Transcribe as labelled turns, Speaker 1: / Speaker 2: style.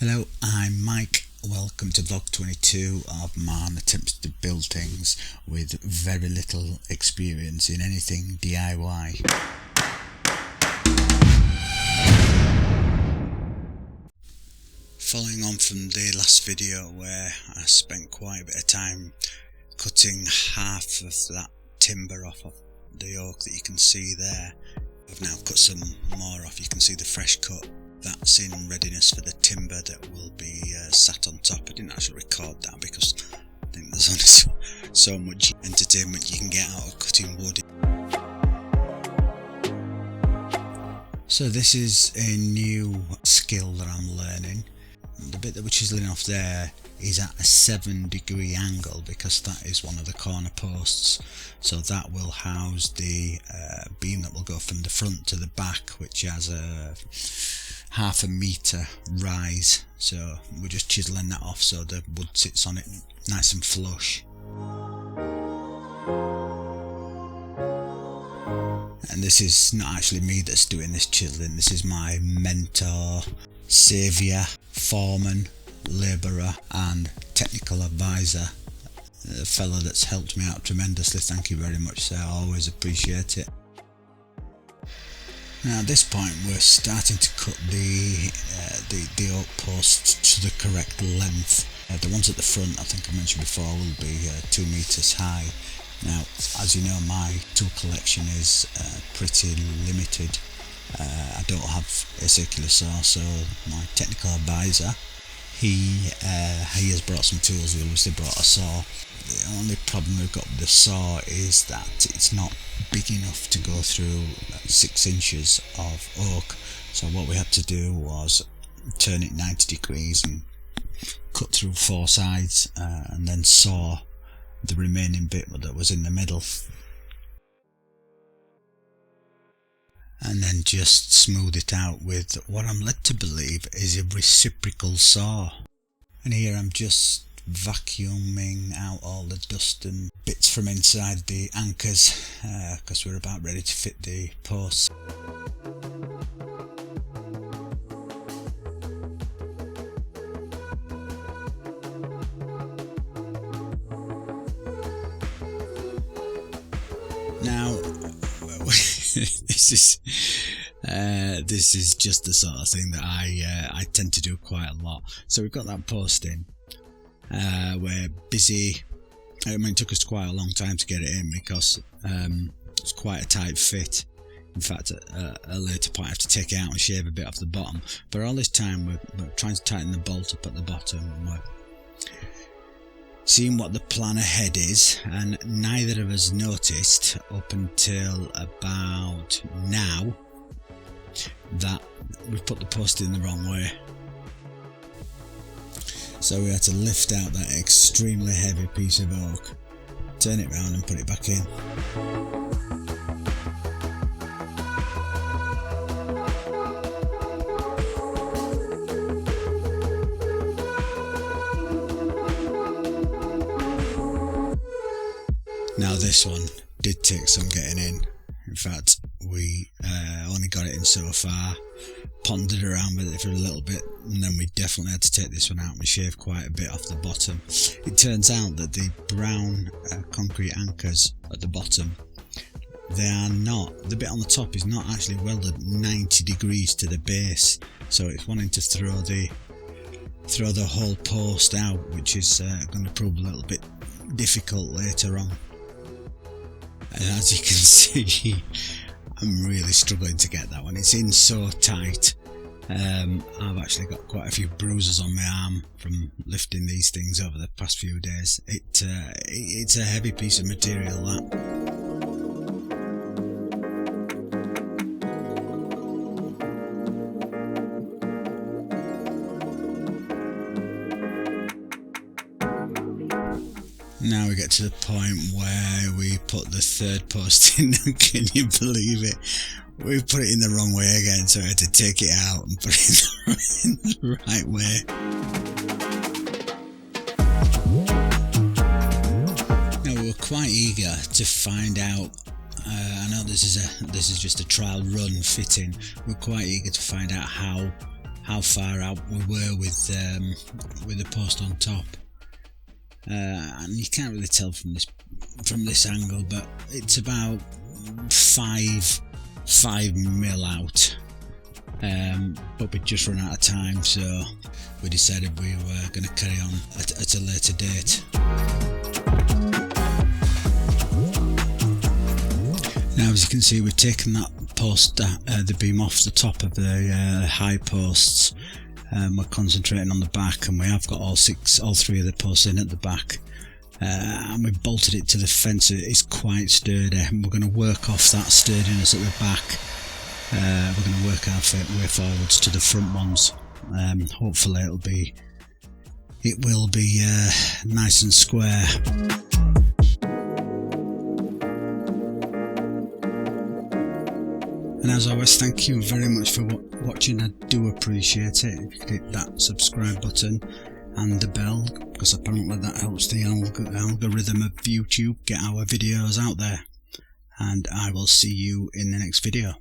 Speaker 1: Hello, I'm Mike. Welcome to vlog 22 of man attempts to build things with very little experience in anything DIY. Following on from the last video where I spent quite a bit of time cutting half of that timber off of the oak that you can see there, I've now cut some more off. You can see the fresh cut. That's in readiness for the timber that will be sat on top. I didn't actually record that because I think there's only so much entertainment you can get out of cutting wood. So this is a new skill that I'm learning. The bit that we're chiselling off there is at a 7-degree angle because that is one of the corner posts. So that will house the beam that will go from the front to the back, which has a half a metre rise. So we're just chiselling that off so the wood sits on it nice and flush. And this is not actually me that's doing this chiselling, this is my mentor, saviour, foreman, labourer and technical advisor, a fellow that's helped me out tremendously. Thank you very much sir, I always appreciate it. Now at this point we're starting to cut the oak posts to the correct length. The ones at the front, I think I mentioned before, will be 2 metres high. Now as you know, my tool collection is pretty limited. I don't have a circular saw, so my technical advisor, he has brought some tools. He obviously brought a saw. The only problem we've got with the saw is that it's not big enough to go through 6 inches of oak. So what we had to do was turn it 90 degrees and cut through 4 sides and then saw the remaining bit that was in the middle. And then just smooth it out with what I'm led to believe is a reciprocal saw. And here I'm just vacuuming out all the dust and bits from inside the anchors because we're about ready to fit the posts. Now this is just the sort of thing that I tend to do quite a lot. So we've got that post in. We're busy. I mean, it took us quite a long time to get it in because it's quite a tight fit. In fact, at a later point I have to take it out and shave a bit off the bottom. But all this time we're trying to tighten the bolt up at the bottom. And we're seeing what the plan ahead is, and neither of us noticed up until about now that we've put the post in the wrong way. So we had to lift out that extremely heavy piece of oak, turn it round and put it back in. Now this one did take some getting in. In fact, we only got it in so far, pondered around with it for a little bit, and then we definitely had to take this one out and shave quite a bit off the bottom. It turns out that the brown concrete anchors at the bottom, they are not, the bit on the top is not actually welded 90 degrees to the base, so it's wanting to throw the whole post out, which is going to prove a little bit difficult later on. And as you can see, I'm really struggling to get that one. It's in so tight. I've actually got quite a few bruises on my arm from lifting these things over the past few days. It's a heavy piece of material, that. Now we get to the point where we put the third post in. Can you believe it? We put it in the wrong way again, so I had to take it out and put it in the right way. Now we were quite eager to find out. I know this is just a trial run fitting. We're quite eager to find out how how far out we were with the post on top, and you can't really tell from this angle, but it's about 5 mil out. But we'd just run out of time, so we decided we were going to carry on at a later date. Now, as you can see, we've taken that post, the beam off the top of the high posts. We're concentrating on the back, and we have got all 3 of the posts in at the back, and we bolted it to the fence. It's quite sturdy, and we're going to work off that sturdiness at the back. We're going to work our way forwards to the front ones. Hopefully it will be nice and square. And as always, thank you very much for watching. I do appreciate it. If you could hit that subscribe button and the bell, because apparently that helps the algorithm of YouTube get our videos out there. And I will see you in the next video.